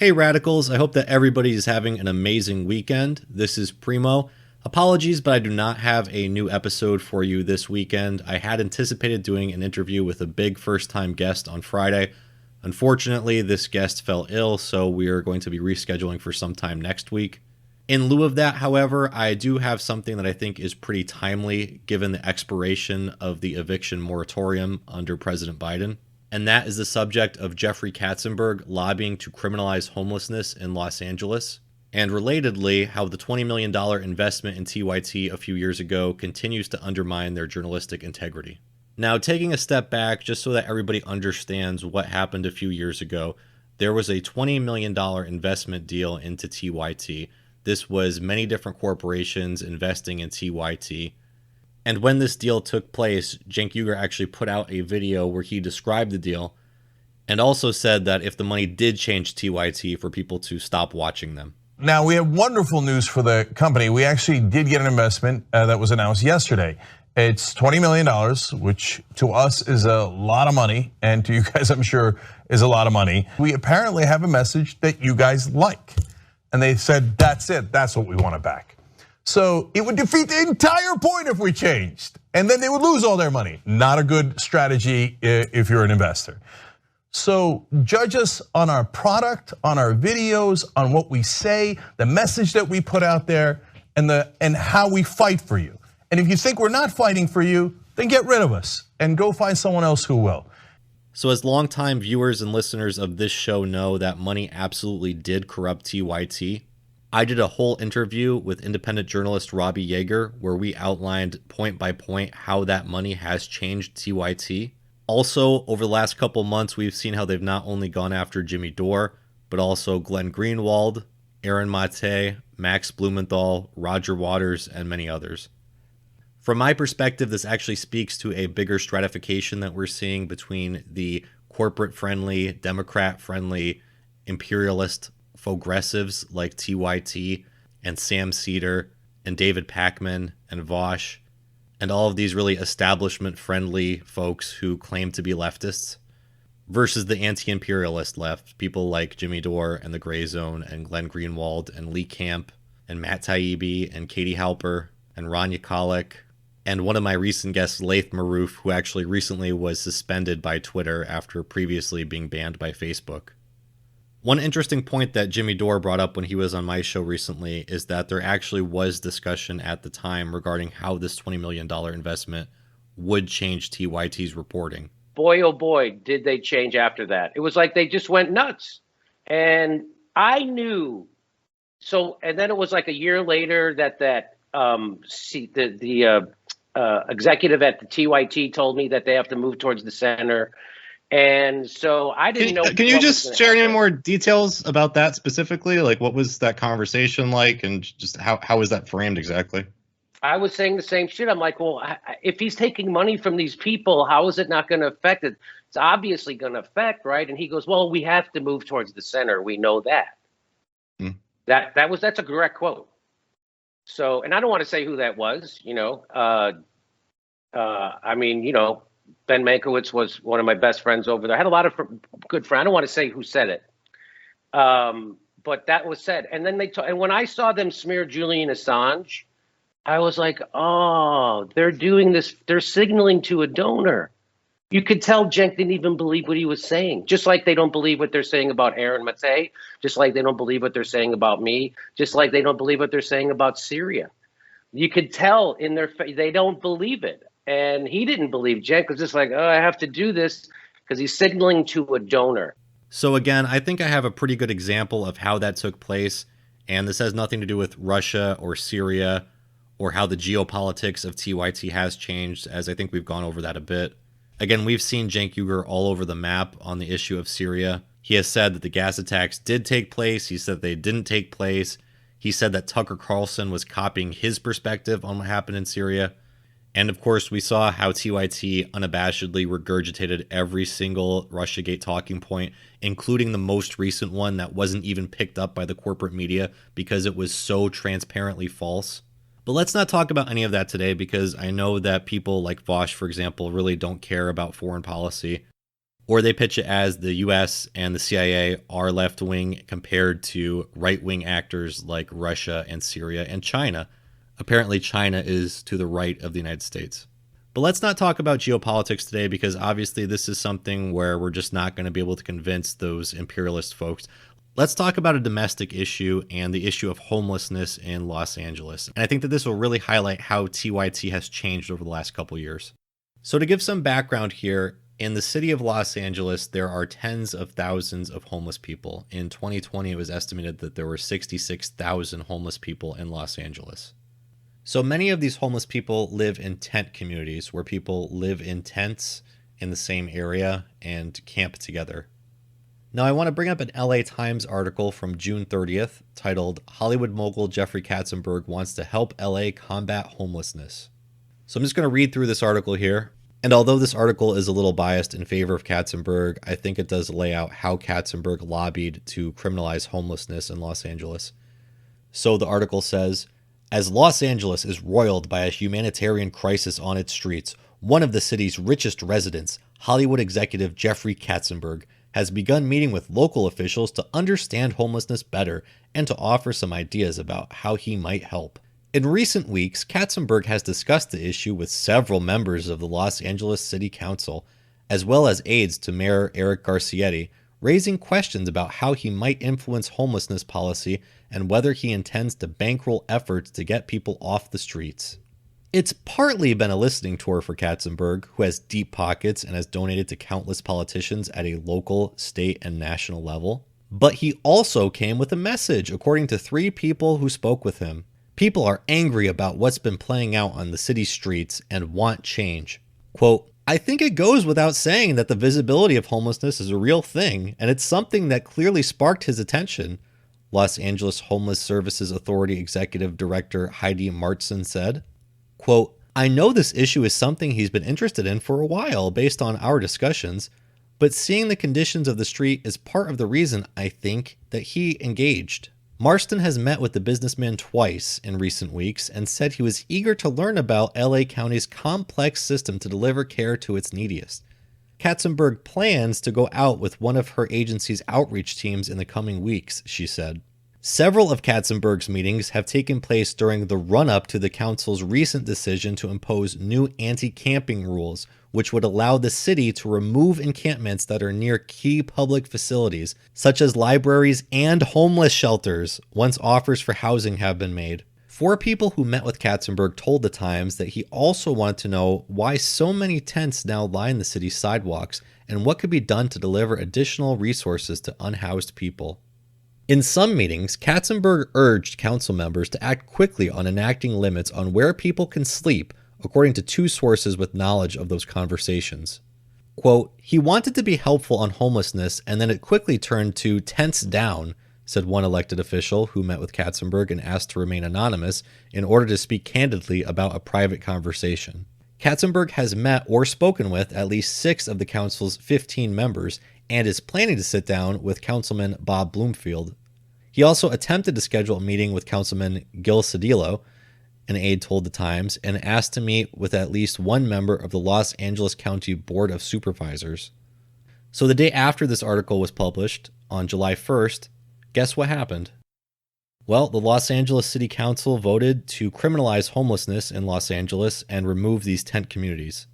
Hey Radicals, I hope that everybody is having an amazing weekend. This is Primo. Apologies, but I do not have a new episode for you this weekend. I had anticipated doing an interview with a big first-time guest on Friday. Unfortunately, this guest fell ill, so we are going to be rescheduling for sometime next week. In lieu of that, however, I do have something that I think is pretty timely given the expiration of the eviction moratorium under President Biden. And that is the subject of Jeffrey Katzenberg lobbying to criminalize homelessness in Los Angeles. And relatedly, how the $20 million investment in TYT a few years ago continues to undermine their journalistic integrity. Now, taking a step back, just so that everybody understands what happened a few years ago, there was a $20 million investment deal into TYT. This was many different corporations investing in TYT. And when this deal took place, Cenk Uygur actually put out a video where he described the deal and also said that if the money did change TYT, for people to stop watching them. Now, we have wonderful news for the company. We actually did get an investment that was announced yesterday. It's $20 million, which to us is a lot of money, and to you guys, I'm sure, is a lot of money. We apparently have a message that you guys like. And they said, that's it, that's what we want to back. So it would defeat the entire point if we changed, and then they would lose all their money. Not a good strategy if you're an investor. So judge us on our product, on our videos, on what we say, the message that we put out there, and how we fight for you. And if you think we're not fighting for you, then get rid of us and go find someone else who will. So as longtime viewers and listeners of this show know, that money absolutely did corrupt TYT. I did a whole interview with independent journalist Robbie Yeager where we outlined point by point how that money has changed TYT. Also, over the last couple months, we've seen how they've not only gone after Jimmy Dore, but also Glenn Greenwald, Aaron Mate, Max Blumenthal, Roger Waters, and many others. From my perspective, this actually speaks to a bigger stratification that we're seeing between the corporate-friendly, Democrat-friendly, imperialist progressives like TYT and Sam Cedar and David Pakman and Vosh and all of these really establishment-friendly folks who claim to be leftists versus the anti-imperialist left, people like Jimmy Dore and the Gray Zone and Glenn Greenwald and Lee Camp and Matt Taibbi and Katie Halper and Rania Khalek and one of my recent guests, Laith Marouf, who actually recently was suspended by Twitter after previously being banned by Facebook. One interesting point that Jimmy Dore brought up when he was on my show recently is that there actually was discussion at the time regarding how this $20 million investment would change TYT's reporting. Boy, oh boy, did they change after that. It was like they just went nuts. And I knew. So, and then it was like a year later that executive at the TYT told me that they have to move towards the center. And so I didn't know. Can you just share any more details about that specifically? Like, what was that conversation like, and just how was that framed exactly? I was saying the same shit. I'm like, well, if he's taking money from these people, how is it not going to affect it? It's obviously going to affect, right? And he goes, well, we have to move towards the center. We know that. That's a direct quote. So, and I don't want to say who that was, I mean, Ben Mankiewicz was one of my best friends over there. I had a lot of good friends. I don't want to say who said it, but that was said. And then and when I saw them smear Julian Assange, I was like, oh, they're doing this. They're signaling to a donor. You could tell Cenk didn't even believe what he was saying, just like they don't believe what they're saying about Aaron Mate, just like they don't believe what they're saying about me, just like they don't believe what they're saying about Syria. You could tell in their face, they don't believe it. And he didn't believe. Cenk was just like, oh, I have to do this because he's signaling to a donor. So again, I think I have a pretty good example of how that took place. And this has nothing to do with Russia or Syria or how the geopolitics of TYT has changed, as I think we've gone over that a bit. Again, we've seen Cenk Uygur all over the map on the issue of Syria. He has said that the gas attacks did take place. He said they didn't take place. He said that Tucker Carlson was copying his perspective on what happened in Syria. And of course, we saw how TYT unabashedly regurgitated every single Russiagate talking point, including the most recent one that wasn't even picked up by the corporate media because it was so transparently false. But let's not talk about any of that today, because I know that people like Vosh, for example, really don't care about foreign policy Or they pitch it as the US and the CIA are left-wing compared to right-wing actors like Russia and Syria and China. Apparently China is to the right of the United States. But let's not talk about geopolitics today, because obviously this is something where we're just not going to be able to convince those imperialist folks. Let's talk about a domestic issue and the issue of homelessness in Los Angeles. And I think that this will really highlight how TYT has changed over the last couple years. So to give some background here, in the city of Los Angeles, there are tens of thousands of homeless people. In 2020, it was estimated that there were 66,000 homeless people in Los Angeles. So many of these homeless people live in tent communities where people live in tents in the same area and camp together. Now, I want to bring up an LA Times article from June 30th titled "Hollywood Mogul Jeffrey Katzenberg Wants to Help LA Combat Homelessness." So I'm just going to read through this article here. And although this article is a little biased in favor of Katzenberg, I think it does lay out how Katzenberg lobbied to criminalize homelessness in Los Angeles. So the article says, "As Los Angeles is roiled by a humanitarian crisis on its streets, one of the city's richest residents, Hollywood executive Jeffrey Katzenberg, has begun meeting with local officials to understand homelessness better and to offer some ideas about how he might help. In recent weeks, Katzenberg has discussed the issue with several members of the Los Angeles City Council, as well as aides to Mayor Eric Garcietti, raising questions about how he might influence homelessness policy and whether he intends to bankroll efforts to get people off the streets. It's partly been a listening tour for Katzenberg, who has deep pockets and has donated to countless politicians at a local, state, and national level. But he also came with a message, according to 3 people who spoke with him. People are angry about what's been playing out on the city streets and want change. Quote, I think it goes without saying that the visibility of homelessness is a real thing, and it's something that clearly sparked his attention, Los Angeles Homeless Services Authority Executive Director Heidi Martson said. Quote, I know this issue is something he's been interested in for a while based on our discussions, but seeing the conditions of the street is part of the reason I think that he engaged. Marston has met with the businessman twice in recent weeks and said he was eager to learn about LA County's complex system to deliver care to its neediest. Katzenberg plans to go out with one of her agency's outreach teams in the coming weeks, she said. Several of Katzenberg's meetings have taken place during the run-up to the council's recent decision to impose new anti-camping rules, which would allow the city to remove encampments that are near key public facilities, such as libraries and homeless shelters, once offers for housing have been made. 4 people who met with Katzenberg told the Times that he also wanted to know why so many tents now line the city's sidewalks and what could be done to deliver additional resources to unhoused people. In some meetings, Katzenberg urged council members to act quickly on enacting limits on where people can sleep, according to 2 sources with knowledge of those conversations. Quote, he wanted to be helpful on homelessness, and then it quickly turned to tents down, said one elected official who met with Katzenberg and asked to remain anonymous in order to speak candidly about a private conversation. Katzenberg has met or spoken with at least 6 of the council's 15 members and is planning to sit down with Councilman Bob Bloomfield. He also attempted to schedule a meeting with Councilman Gil Cedillo, an aide told the Times, and asked to meet with at least one member of the Los Angeles County Board of Supervisors. So the day after this article was published, on July 1st, guess what happened? Well, the Los Angeles City Council voted to criminalize homelessness in Los Angeles and remove these tent communities,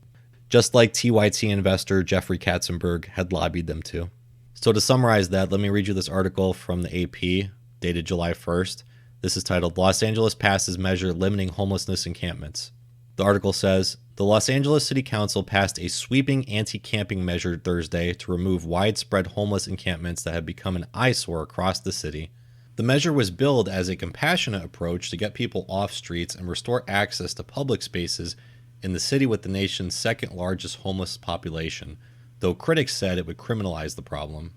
just like TYT investor Jeffrey Katzenberg had lobbied them to. So to summarize that, let me read you this article from the AP, dated July 1st. This is titled, Los Angeles Passes Measure Limiting Homelessness Encampments. The article says, the Los Angeles City Council passed a sweeping anti-camping measure Thursday to remove widespread homeless encampments that have become an eyesore across the city. The measure was billed as a compassionate approach to get people off streets and restore access to public spaces in the city with the nation's 2nd largest homeless population, though critics said it would criminalize the problem.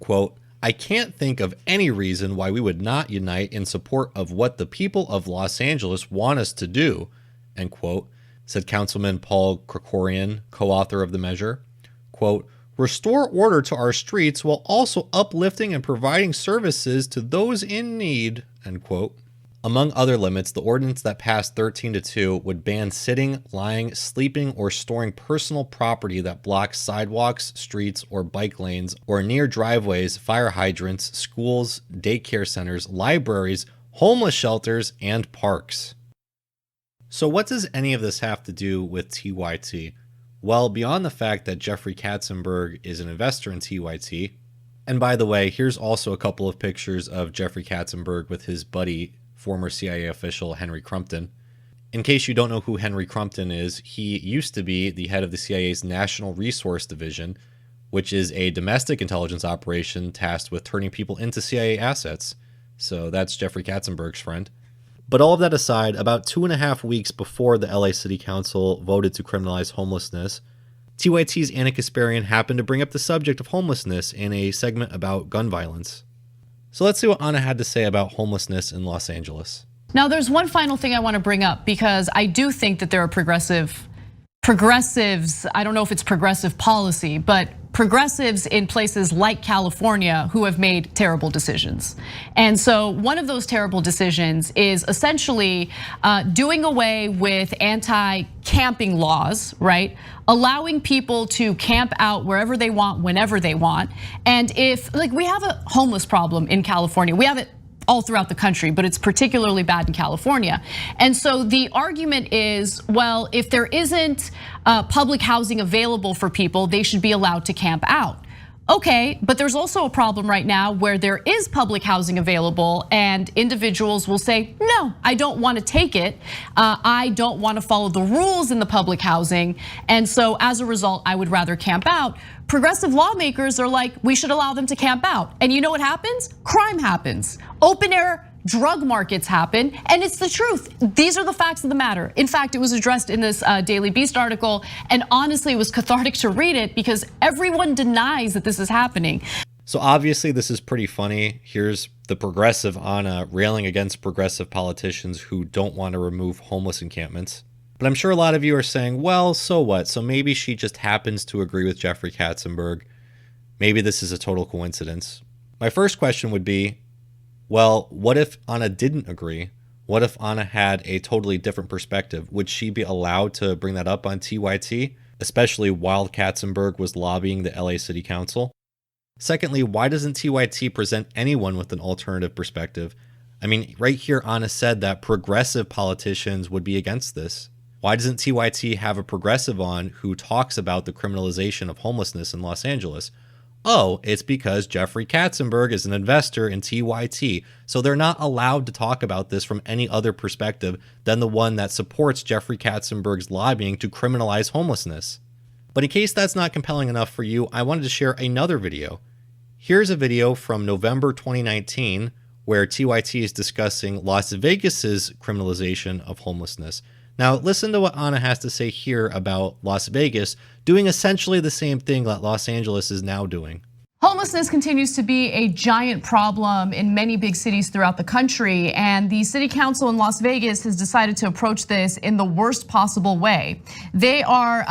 Quote, I can't think of any reason why we would not unite in support of what the people of Los Angeles want us to do, end quote, said Councilman Paul Krikorian, co-author of the measure. Quote, restore order to our streets while also uplifting and providing services to those in need, end quote. Among other limits, the ordinance that passed 13-2 would ban sitting, lying, sleeping, or storing personal property that blocks sidewalks, streets, or bike lanes, or near driveways, fire hydrants, schools, daycare centers, libraries, homeless shelters, and parks. So what does any of this have to do with TYT? Well, beyond the fact that Jeffrey Katzenberg is an investor in TYT, and by the way, here's also a couple of pictures of Jeffrey Katzenberg with his buddy, former CIA official Henry Crumpton. In case you don't know who Henry Crumpton is, he used to be the head of the CIA's National Resource Division, which is a domestic intelligence operation tasked with turning people into CIA assets. So that's Jeffrey Katzenberg's friend. But all of that aside, about 2.5 weeks before the LA City Council voted to criminalize homelessness, TYT's Anna Kasparian happened to bring up the subject of homelessness in a segment about gun violence. So let's see what Anna had to say about homelessness in Los Angeles. Now, there's one final thing I want to bring up, because I do think that there are progressives, I don't know if it's progressive policy, but progressives in places like California who have made terrible decisions. And so one of those terrible decisions is essentially doing away with anti-camping laws, right? Allowing people to camp out wherever they want, whenever they want. And if, like, we have a homeless problem in California, we have it all throughout the country, but it's particularly bad in California. And so the argument is, well, if there isn't public housing available for people, they should be allowed to camp out. Okay, but there's also a problem right now where there is public housing available and individuals will say, no, I don't want to take it. I don't want to follow the rules in the public housing. And so as a result, I would rather camp out. Progressive lawmakers are like, we should allow them to camp out. And you know what happens? Crime happens. Open air drug markets happen, and it's the truth. These are the facts of the matter. In fact, it was addressed in this Daily Beast article, and honestly, it was cathartic to read it because everyone denies that this is happening. So obviously this is pretty funny. Here's the progressive Anna railing against progressive politicians who don't want to remove homeless encampments. But I'm sure a lot of you are saying, well, so what? So maybe she just happens to agree with Jeffrey Katzenberg. Maybe this is a total coincidence. My first question would be, well, what if Anna didn't agree? What if Anna had a totally different perspective? Would she be allowed to bring that up on TYT, especially while Katzenberg was lobbying the LA City Council? Secondly, why doesn't TYT present anyone with an alternative perspective? I mean, right here, Anna said that progressive politicians would be against this. Why doesn't TYT have a progressive on who talks about the criminalization of homelessness in Los Angeles? Oh, it's because Jeffrey Katzenberg is an investor in TYT, so they're not allowed to talk about this from any other perspective than the one that supports Jeffrey Katzenberg's lobbying to criminalize homelessness. But in case that's not compelling enough for you, I wanted to share another video. Here's a video from November 2019 where TYT is discussing Las Vegas's criminalization of homelessness. Now, listen to what Anna has to say here about Las Vegas doing essentially the same thing that Los Angeles is now doing. Homelessness continues to be a giant problem in many big cities throughout the country, and the city council in Las Vegas has decided to approach this in the worst possible way. They are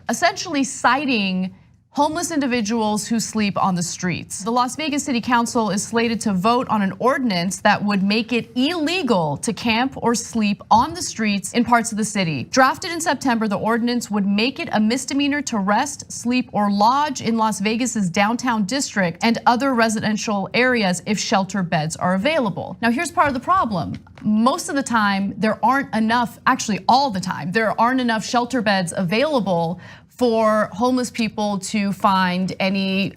essentially citing homeless individuals who sleep on the streets. The Las Vegas City Council is slated to vote on an ordinance that would make it illegal to camp or sleep on the streets in parts of the city. Drafted in September, the ordinance would make it a misdemeanor to rest, sleep, or lodge in Las Vegas's downtown district and other residential areas if shelter beds are available. Now, here's part of the problem. Most of the time, there aren't enough, actually all the time, there aren't enough shelter beds available for homeless people to find any,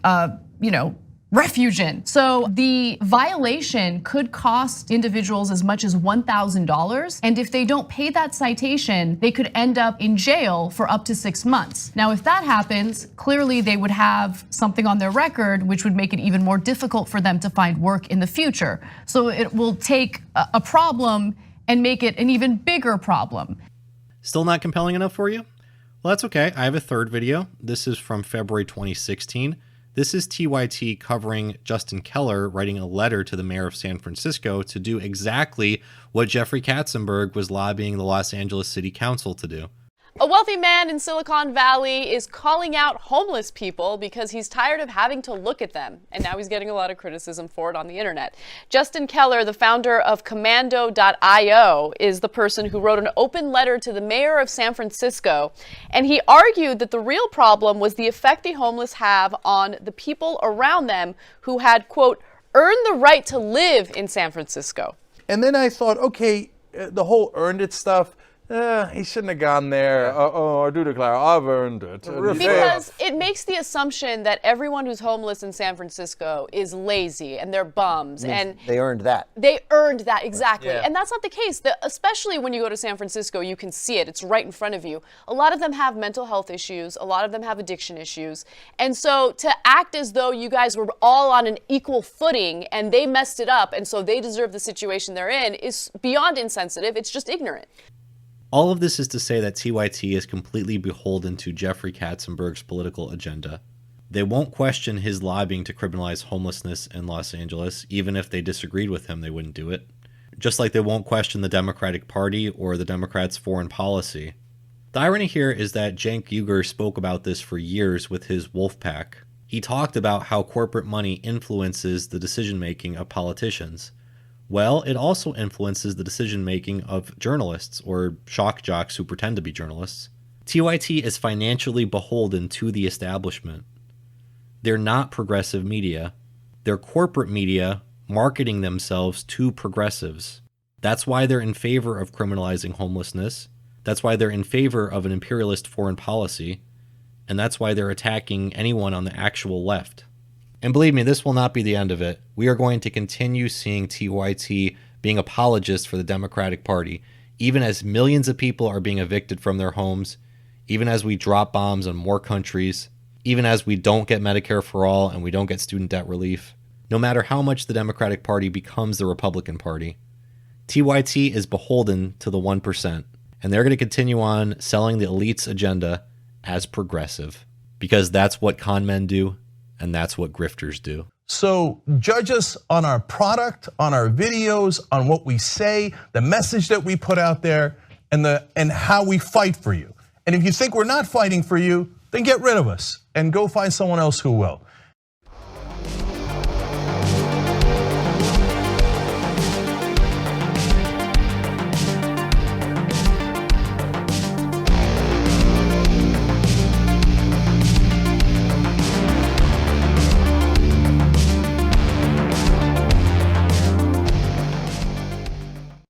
refuge in. So the violation could cost individuals as much as $1,000. And if they don't pay that citation, they could end up in jail for up to 6 months. Now, if that happens, clearly they would have something on their record, which would make it even more difficult for them to find work in the future. So it will take a problem and make it an even bigger problem. Still not compelling enough for you? Well, that's okay. I have a third video. This is from February 2016. This is TYT covering Justin Keller writing a letter to the mayor of San Francisco to do exactly what Jeffrey Katzenberg was lobbying the Los Angeles City Council to do. A wealthy man in Silicon Valley is calling out homeless people because he's tired of having to look at them. And now he's getting a lot of criticism for it on the internet. Justin Keller, the founder of Commando.io, is the person who wrote an open letter to the mayor of San Francisco. And he argued that the real problem was the effect the homeless have on the people around them who had, quote, earned the right to live in San Francisco. And then I thought, okay, the whole earned it stuff, he shouldn't have gone there. I do declare I've earned it. Because it makes the assumption that everyone who's homeless in San Francisco is lazy and they're bums. And they earned that. They earned that, exactly. Yeah. And that's not the case. Especially when you go to San Francisco, you can see it. It's right in front of you. A lot of them have mental health issues. A lot of them have addiction issues. And so to act as though you guys were all on an equal footing and they messed it up and so they deserve the situation they're in is beyond insensitive. It's just ignorant. All of this is to say that TYT is completely beholden to Jeffrey Katzenberg's political agenda. They won't question his lobbying to criminalize homelessness in Los Angeles. Even if they disagreed with him, they wouldn't do it. Just like they won't question the Democratic Party or the Democrats' foreign policy. The irony here is that Cenk Uygur spoke about this for years with his wolf pack. He talked about how corporate money influences the decision-making of politicians. Well, it also influences the decision-making of journalists, or shock jocks who pretend to be journalists. TYT is financially beholden to the establishment. They're not progressive media. They're corporate media marketing themselves to progressives. That's why they're in favor of criminalizing homelessness. That's why they're in favor of an imperialist foreign policy. And that's why they're attacking anyone on the actual left. And believe me, this will not be the end of it. We are going to continue seeing TYT being apologists for the Democratic Party, even as millions of people are being evicted from their homes, even as we drop bombs on more countries, even as we don't get Medicare for all and we don't get student debt relief. No matter how much the Democratic Party becomes the Republican Party, TYT is beholden to the 1%, and they're going to continue on selling the elite's agenda as progressive, because that's what con men do. And that's what grifters do. So judge us on our product, on our videos, on what we say, the message that we put out there, and how we fight for you. And if you think we're not fighting for you, then get rid of us and go find someone else who will.